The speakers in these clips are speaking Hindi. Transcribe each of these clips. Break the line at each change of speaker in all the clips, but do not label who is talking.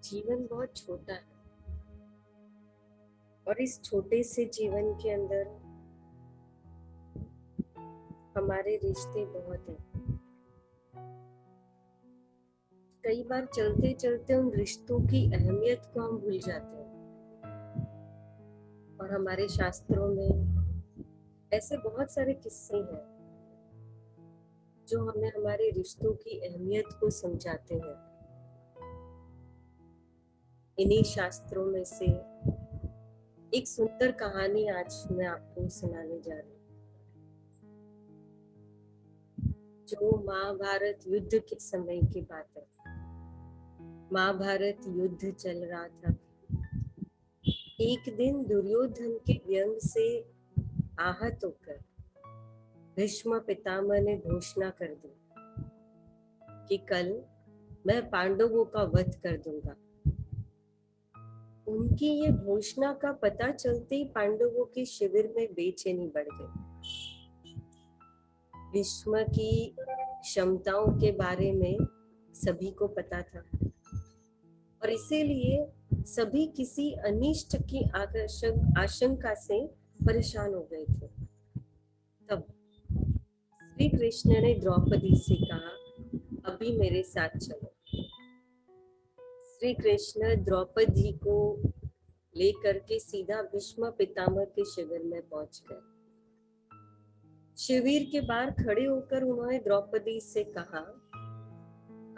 जीवन बहुत छोटा है और इस छोटे से जीवन के अंदर हमारे रिश्ते बहुत हैं। कई बार चलते चलते उन रिश्तों की अहमियत को हम भूल जाते हैं और हमारे शास्त्रों में ऐसे बहुत सारे किस्से हैं जो हमें हमारे रिश्तों की अहमियत को समझाते हैं। इन्हीं शास्त्रों में से एक सुंदर कहानी आज मैं आपको सुनाने जा रही हूँ, जो महाभारत युद्ध के समय की बात है। महाभारत युद्ध चल रहा था। एक दिन दुर्योधन के व्यंग से आहत होकर भीष्म पितामह ने घोषणा कर दी कि कल मैं पांडवों का वध कर दूंगा। उनकी ये घोषणा का पता चलते ही पांडवों के शिविर में बेचैनी बढ़ गई। भीष्म की क्षमताओं के बारे में सभी को पता था और इसीलिए सभी किसी अनिष्ट की आशंका से परेशान हो गए थे। तब श्री कृष्ण ने द्रौपदी से कहा, अभी मेरे साथ चलो। श्री कृष्ण द्रौपदी को लेकर के सीधा भीष्म पितामह के शिविर में पहुंच गए। शिविर के बाहर खड़े होकर उन्होंने द्रौपदी से कहा,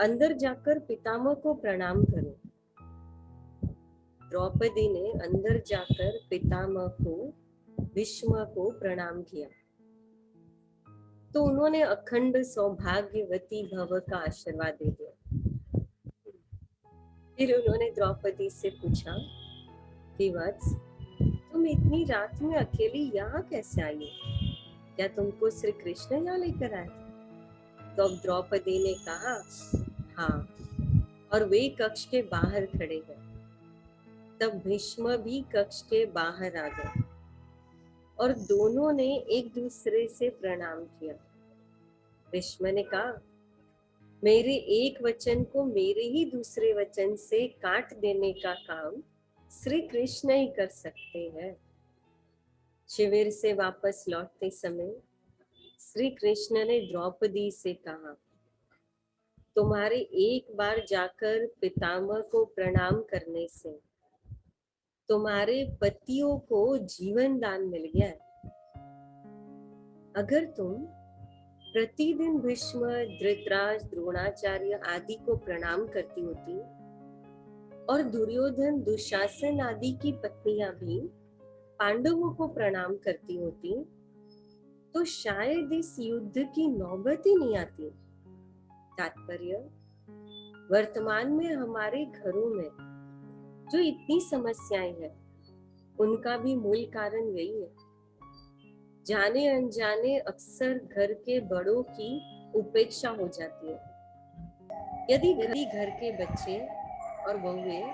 अंदर जाकर पितामह को प्रणाम करो। द्रौपदी ने अंदर जाकर पितामह को भीष्म को प्रणाम किया तो उन्होंने अखंड सौभाग्यवती भव का आशीर्वाद दे दिया। फिर उन्होंने द्रौपदी से पूछा कि वत्स, तुम इतनी रात में अकेली यहाँ कैसे आई हो? क्या तुमको श्री कृष्ण यहाँ लेकर आए? तो अब द्रौपदी ने कहा, हाँ, और वे कक्ष के बाहर खड़े हैं। तब भीष्म भी कक्ष के बाहर आ गए और दोनों ने एक दूसरे से प्रणाम किया। भीष्म ने कहा, मेरे एक वचन को मेरे ही दूसरे वचन से काट देने का काम श्री कृष्ण ही कर सकते हैं। शिविर से वापस लौटते समय श्री कृष्ण ने द्रौपदी से कहा, तुम्हारे एक बार जाकर पितामह को प्रणाम करने से तुम्हारे पतियों को जीवन दान मिल गया है। अगर तुम प्रतिदिन भीष्म, धृतराष्ट्र, द्रोणाचार्य आदि को प्रणाम करती होती और दुर्योधन, दुशासन आदि की पत्नियां भी पांडवों को प्रणाम करती होती तो शायद इस युद्ध की नौबत ही नहीं आती। तात्पर्य, वर्तमान में हमारे घरों में जो इतनी समस्याएं हैं उनका भी मूल कारण यही है। जाने अनजाने अक्सर घर के बड़ों की उपेक्षा हो जाती है। यदि घर के बच्चे और बहुएं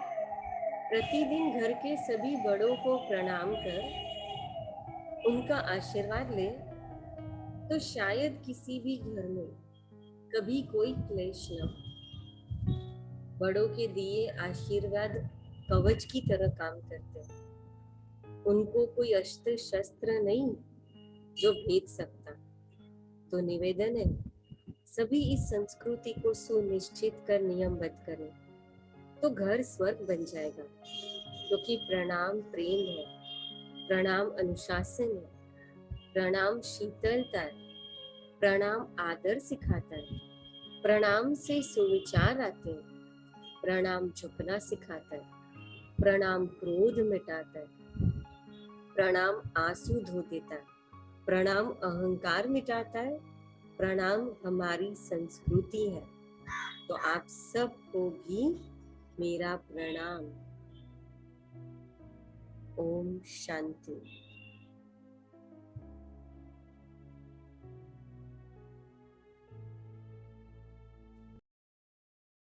प्रतिदिन घर के सभी बड़ों को प्रणाम कर उनका आशीर्वाद ले तो शायद किसी भी घर में कभी कोई क्लेश न हो। बड़ों के दिए आशीर्वाद कवच की तरह काम करते हैं। उनको कोई अस्त्र शस्त्र नहीं जो भेद सकता। तो निवेदन है, सभी इस संस्कृति को सुनिश्चित कर नियमबद्ध करें तो घर स्वर्ग बन जाएगा। क्योंकि प्रणाम प्रेम है, प्रणाम अनुशासन है, प्रणाम शीतलता है, प्रणाम आदर सिखाता है, प्रणाम से सुविचार आते हैं, प्रणाम झुकना सिखाता है, प्रणाम क्रोध मिटाता है, प्रणाम आंसू धो देता है, प्रणाम अहंकार मिटाता है, प्रणाम हमारी संस्कृति है। तो आप सबको भी मेरा प्रणाम। ओम शांति।